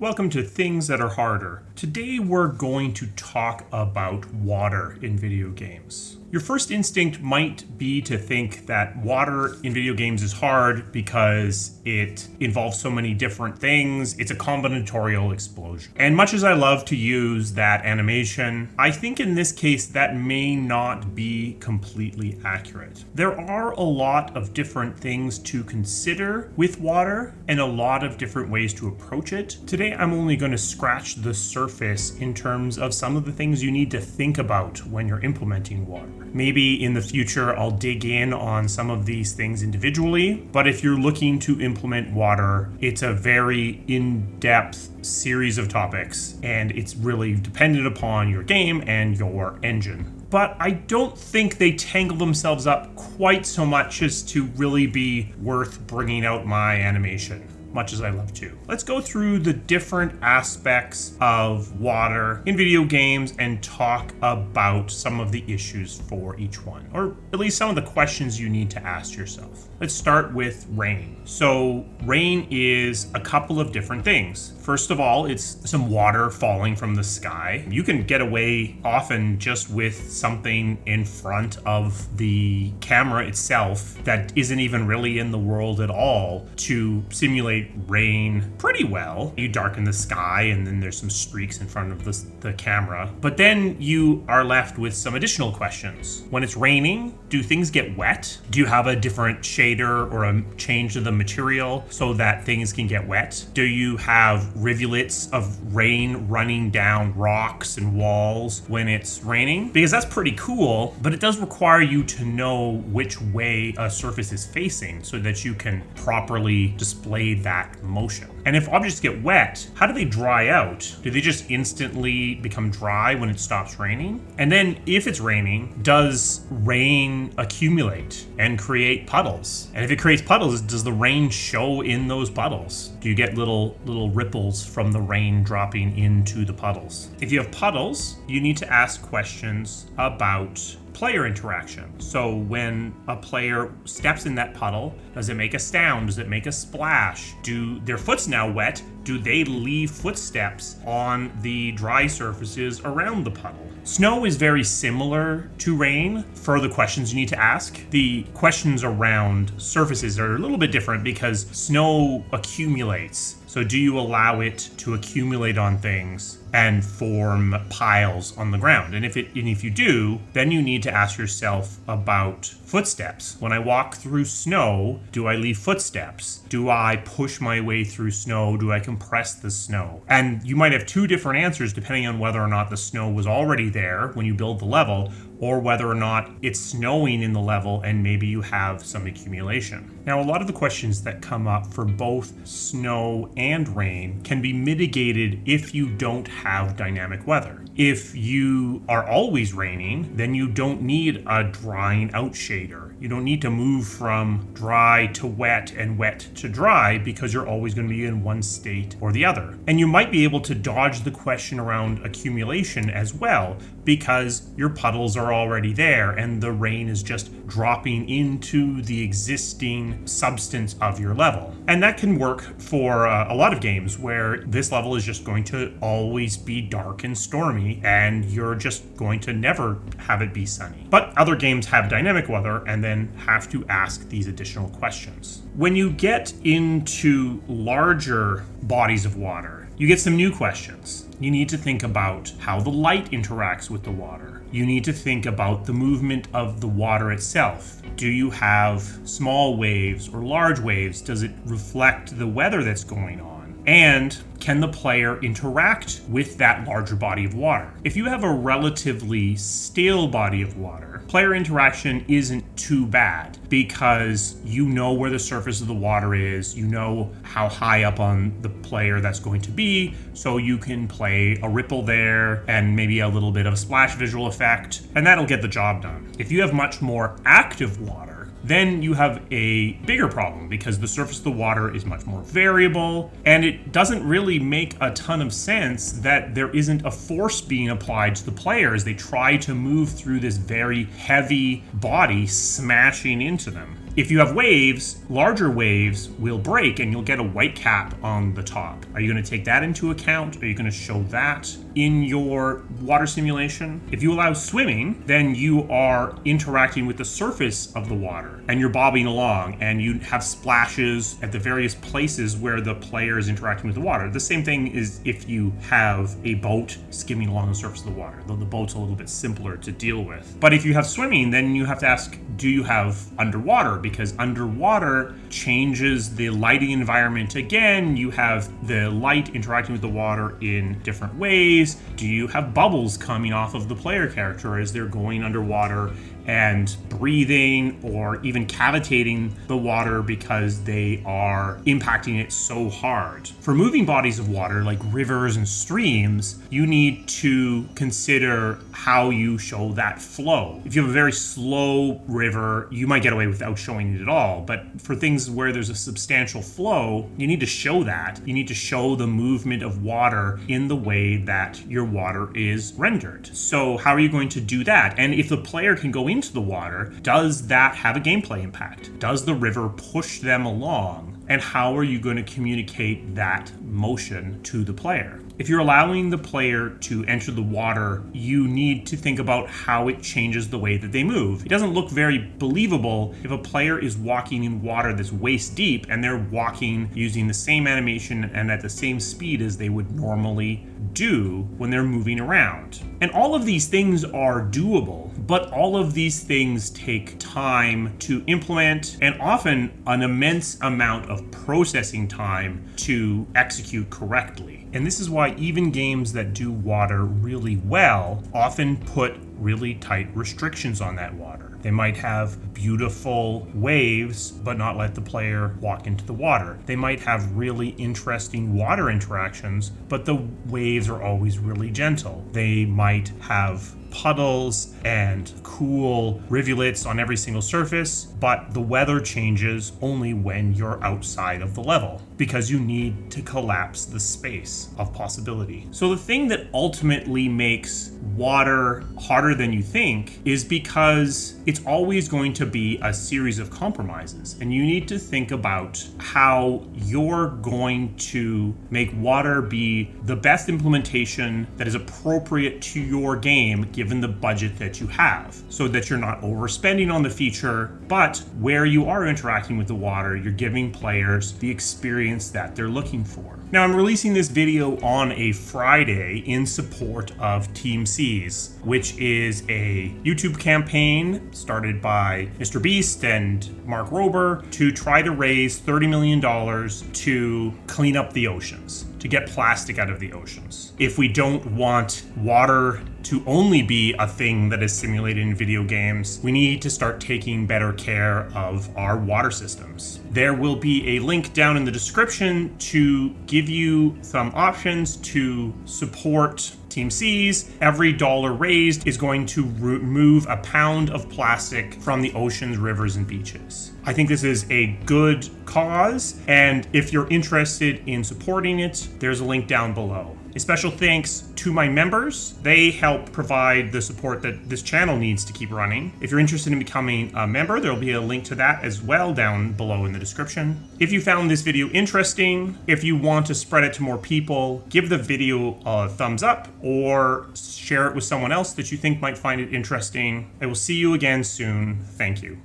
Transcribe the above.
Welcome to Things That Are Harder. Today we're going to talk about water in video games. Your first instinct might be to think that water in video games is hard because it involves so many different things. It's a combinatorial explosion. And much as I love to use that animation, I think in this case that may not be completely accurate. There are a lot of different things to consider with water and a lot of different ways to approach it. Today I'm only going to scratch the surface in terms of some of the things you need to think about when you're implementing water. Maybe in the future I'll dig in on some of these things individually, but if you're looking to implement water, it's a very in-depth series of topics, and it's really dependent upon your game and your engine. But I don't think they tangle themselves up quite so much as to really be worth bringing out my animation, much as I love to. Let's go through the different aspects of water in video games and talk about some of the issues for each one, or at least some of the questions you need to ask yourself. Let's start with rain. So rain is a couple of different things. First of all, it's some water falling from the sky. You can get away often just with something in front of the camera itself that isn't even really in the world at all to simulate rain pretty well. You darken the sky and then there's some streaks in front of the camera. But then you are left with some additional questions. When it's raining, do things get wet? Do you have a different shader or a change to the material so that things can get wet? Do you have rivulets of rain running down rocks and walls when it's raining? Because that's pretty cool, but it does require you to know which way a surface is facing so that you can properly display that motion. And if objects get wet, how do they dry out? Do they just instantly become dry when it stops raining? And then if it's raining, does rain accumulate and create puddles? And if it creates puddles, does the rain show in those puddles? Do you get little ripples from the rain dropping into the puddles? If you have puddles, you need to ask questions about player interaction. So when a player steps in that puddle, does it make a sound? Does it make a splash? Do their foot's now wet? Do they leave footsteps on the dry surfaces around the puddle? Snow is very similar to rain for the questions you need to ask. The questions around surfaces are a little bit different because snow accumulates. So do you allow it to accumulate on things and form piles on the ground? And if you do, then you need to ask yourself about footsteps. When I walk through snow, do I leave footsteps? Do I push my way through snow? Do I compress the snow? And you might have two different answers depending on whether or not the snow was already there when you build the level, or whether or not it's snowing in the level and maybe you have some accumulation. Now, a lot of the questions that come up for both snow and rain can be mitigated if you don't have dynamic weather. If you are always raining, then you don't need a drying out shader. You don't need to move from dry to wet and wet to dry because you're always going to be in one state or the other. And you might be able to dodge the question around accumulation as well because your puddles are already there and the rain is just dropping into the existing substance of your level. And that can work for a lot of games where this level is just going to always be dark and stormy and you're just going to never have it be sunny. But other games have dynamic weather and then have to ask these additional questions. When you get into larger bodies of water, you get some new questions. You need to think about how the light interacts with the water. You need to think about the movement of the water itself. Do you have small waves or large waves? Does it reflect the weather that's going on? And can the player interact with that larger body of water? If you have a relatively still body of water, player interaction isn't too bad because you know where the surface of the water is, you know how high up on the player that's going to be, so you can play a ripple there and maybe a little bit of a splash visual effect, and that'll get the job done. If you have much more active water, then you have a bigger problem because the surface of the water is much more variable and it doesn't really make a ton of sense that there isn't a force being applied to the player as they try to move through this very heavy body smashing into them. If you have waves, larger waves will break and you'll get a white cap on the top. Are you going to take that into account? Are you going to show that in your water simulation? If you allow swimming, then you are interacting with the surface of the water and you're bobbing along and you have splashes at the various places where the player is interacting with the water. The same thing is if you have a boat skimming along the surface of the water, though the boat's a little bit simpler to deal with. But if you have swimming, then you have to ask, do you have underwater? Because underwater changes the lighting environment again. You have the light interacting with the water in different ways. Do you have bubbles coming off of the player character as they're going underwater and breathing or even cavitating the water because they are impacting it so hard? For moving bodies of water like rivers and streams, you need to consider how you show that flow. If you have a very slow river, you might get away without showing it at all. But for things where there's a substantial flow, you need to show that. You need to show the movement of water in the way that your water is rendered. So how are you going to do that? And if the player can go into the water, does that have a gameplay impact? Does the river push them along? And how are you going to communicate that motion to the player? If you're allowing the player to enter the water, you need to think about how it changes the way that they move. It doesn't look very believable if a player is walking in water that's waist deep and they're walking using the same animation and at the same speed as they would normally do when they're moving around. And all of these things are doable, but all of these things take time to implement and often an immense amount of processing time to execute correctly. And this is why even games that do water really well often put really tight restrictions on that water. They might have beautiful waves, but not let the player walk into the water. They might have really interesting water interactions, but the waves are always really gentle. They might have puddles and cool rivulets on every single surface, but the weather changes only when you're outside of the level because you need to collapse the space of possibility. So the thing that ultimately makes water harder than you think is because it's always going to be a series of compromises, and you need to think about how you're going to make water be the best implementation that is appropriate to your game given the budget that you have, so that you're not overspending on the feature, but where you are interacting with the water, you're giving players the experience that they're looking for. Now, I'm releasing this video on a Friday in support of teamseas, which is a YouTube campaign started by Mr. Beast and Mark Rober to try to raise $30 million to clean up the oceans, to get plastic out of the oceans. If we don't want water to only be a thing that is simulated in video games, we need to start taking better care of our water systems. There will be a link down in the description to give you some options to support teamseas. Every dollar raised is going to remove a pound of plastic from the oceans, rivers, and beaches. I think this is a good cause, and if you're interested in supporting it, there's a link down below. A special thanks to my members. They help provide the support that this channel needs to keep running. If you're interested in becoming a member, there'll be a link to that as well down below in the description. If you found this video interesting, if you want to spread it to more people, give the video a thumbs up or share it with someone else that you think might find it interesting. I will see you again soon. Thank you.